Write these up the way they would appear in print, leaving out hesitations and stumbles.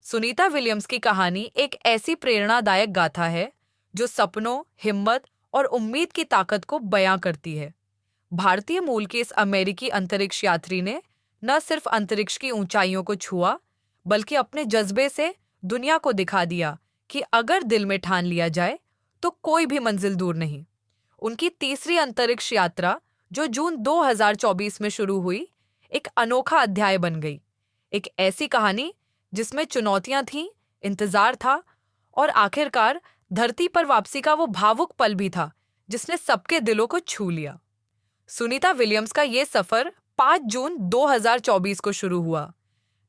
Sunita Williams की कहानी एक ऐसी प्रेरणादायक गाथा है जो सपनों, हिम्मत और उम्मीद की ताकत को बयां करती है। भारतीय मूल के इस अमेरिकी अंतरिक्ष यात्री ने न सिर्फ अंतरिक्ष की ऊंचाइयों को छुआ, बल्कि अपने जज्बे से दुनिया को दिखा दिया कि अगर दिल में ठान लिया जाए तो कोई भी मंजिल दूर नहीं। उनकी तीसरी अंतरिक्ष यात्रा, जो जून 2024 में शुरू हुई, एक अनोखा अध्याय बन गई। एक ऐसी कहानी जिसमें चुनौतियां थीं, इंतजार था और आखिरकार धरती पर वापसी का वो भावुक पल भी था जिसने सबके दिलों को छू लिया। सुनीता विलियम्स का ये सफर 5 जून 2024 को शुरू हुआ,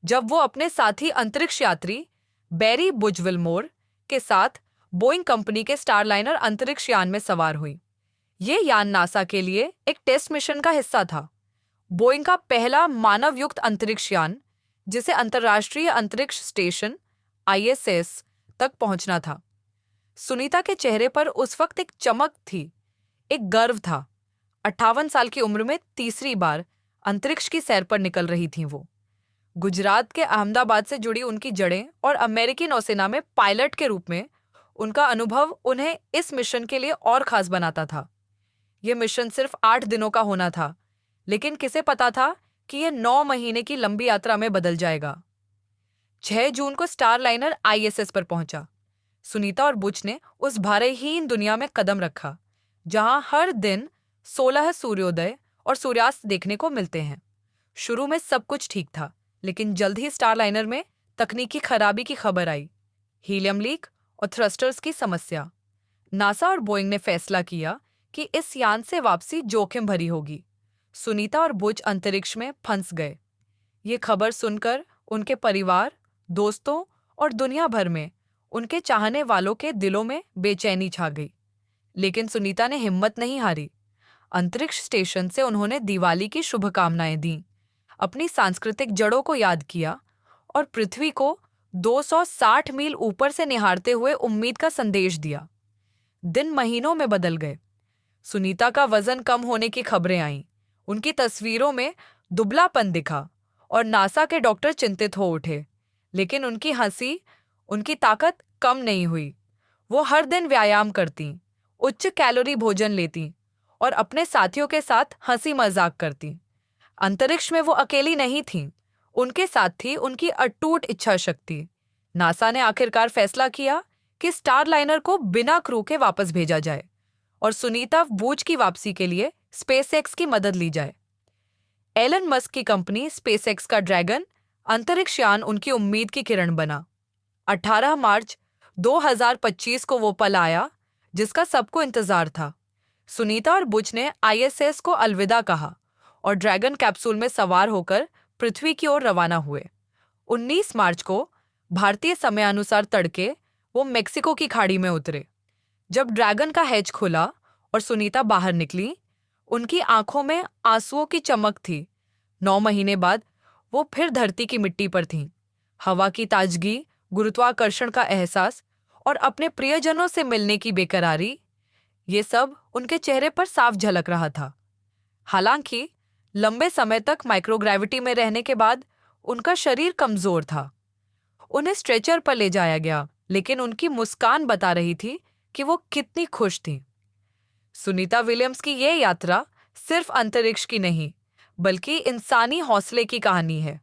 जब वो अपने साथी अंतरिक्ष यात्री बैरी बुजविलमोर के साथ बोइंग कंपनी के स्टारलाइनर अंतरिक्ष यान में सवार हुई। ये यान नासा के लिए एक टेस्ट मिशन का हिस्सा था, बोइंग का पहला मानवयुक्त अंतरिक्ष यान, जिसे अंतर्राष्ट्रीय अंतरिक्ष स्टेशन ISS तक पहुंचना था। सुनीता के चेहरे पर उस वक्त एक चमक थी, एक गर्व था। 58 साल की उम्र में तीसरी बार अंतरिक्ष की सैर पर निकल रही थीं वो। गुजरात के अहमदाबाद से जुड़ी उनकी जड़ें और अमेरिकी नौसेना में पायलट के रूप में उनका अनुभव उन्हें इस मिशन के लिए और खास बनाता था। यह मिशन सिर्फ 8 दिनों का होना था, लेकिन किसे पता था कि यह 9 महीने की लंबी यात्रा में बदल जाएगा। 6 जून को स्टारलाइनर ISS पर पहुंचा। सुनीता और बुच ने उस भारहीन दुनिया में कदम रखा, जहां हर दिन 16 सूर्योदय और सूर्यास्त देखने को मिलते हैं। शुरू में सब कुछ ठीक था, लेकिन जल्द ही स्टारलाइनर में तकनीकी खराबी की खबर आई, हीलियम लीक और थ्रस्टर्स की समस्या। नासा और बोइंग ने फैसला किया कि इस यान से वापसी जोखिम भरी होगी। सुनीता और बुच अंतरिक्ष में फंस गए। ये खबर सुनकर उनके परिवार, दोस्तों और दुनिया भर में उनके चाहने वालों के दिलों में बेचैनी छा गई। लेकिन सुनीता ने हिम्मत नहीं हारी। अंतरिक्ष स्टेशन से उन्होंने दिवाली की शुभकामनाएं दीं, अपनी सांस्कृतिक जड़ों को याद किया और पृथ्वी को 260 मील ऊपर से निहारते हुए उम्मीद का संदेश दिया। दिन महीनों में बदल गए। सुनीता का वजन कम होने की खबरें आईं, उनकी तस्वीरों में दुबलापन दिखा और नासा के डॉक्टर चिंतित हो उठे। लेकिन उनकी हंसी, उनकी ताकत कम नहीं हुई। वो हर दिन व्यायाम करती, उच्च कैलोरी भोजन लेती और अपने साथियों के साथ हंसी मजाक करती। अंतरिक्ष में वो अकेली नहीं थीं, उनके साथ थी उनकी अटूट इच्छा शक्ति। नासा ने आखिरकार फैसला किया कि स्टारलाइनर को बिना क्रू के वापस भेजा जाए और सुनीता बूच की वापसी के लिए स्पेसएक्स की मदद ली जाए। एलन मस्क की कंपनी स्पेसएक्स का ड्रैगन अंतरिक्ष यान उनकी उम्मीद की किरण बना। 18 मार्च 2025 को वो पल आया जिसका सबको इंतजार था। सुनीता और बुच ने ISS को अलविदा कहा और ड्रैगन कैप्सूल में सवार होकर पृथ्वी की ओर रवाना हुए। 19 मार्च को भारतीय समयानुसार तड़के वो मेक्सिको की खाड़ी में उतरे। जब ड्रैगन का हैच खुला और सुनीता बाहर निकली, उनकी आंखों में आंसुओं की चमक थी। 9 महीने बाद वो फिर धरती की मिट्टी पर थीं। हवा की ताजगी, गुरुत्वाकर्षण का एहसास और अपने प्रियजनों से मिलने की बेकरारी, ये सब उनके चेहरे पर साफ झलक रहा था। हालांकि लंबे समय तक माइक्रोग्रेविटी में रहने के बाद उनका शरीर कमजोर था। उन्हें स्ट्रेचर पर ले जाया गया, लेकिन उनकी मुस्कान बता रही थी कि वो कितनी खुश थीं। सुनीता विलियम्स की ये यात्रा सिर्फ अंतरिक्ष की नहीं, बल्कि इंसानी हौसले की कहानी है।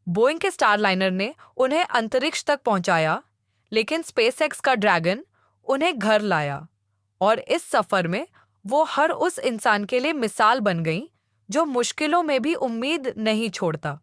बोइंग के स्टारलाइनर ने उन्हें अंतरिक्ष तक पहुंचाया, लेकिन स्पेसएक्स का ड्रैगन उन्हें घर लाया। और इस सफर में वो हर उस इंसान के लिए मिसाल बन गई जो मुश्किलों में भी उम्मीद नहीं छोड़ता।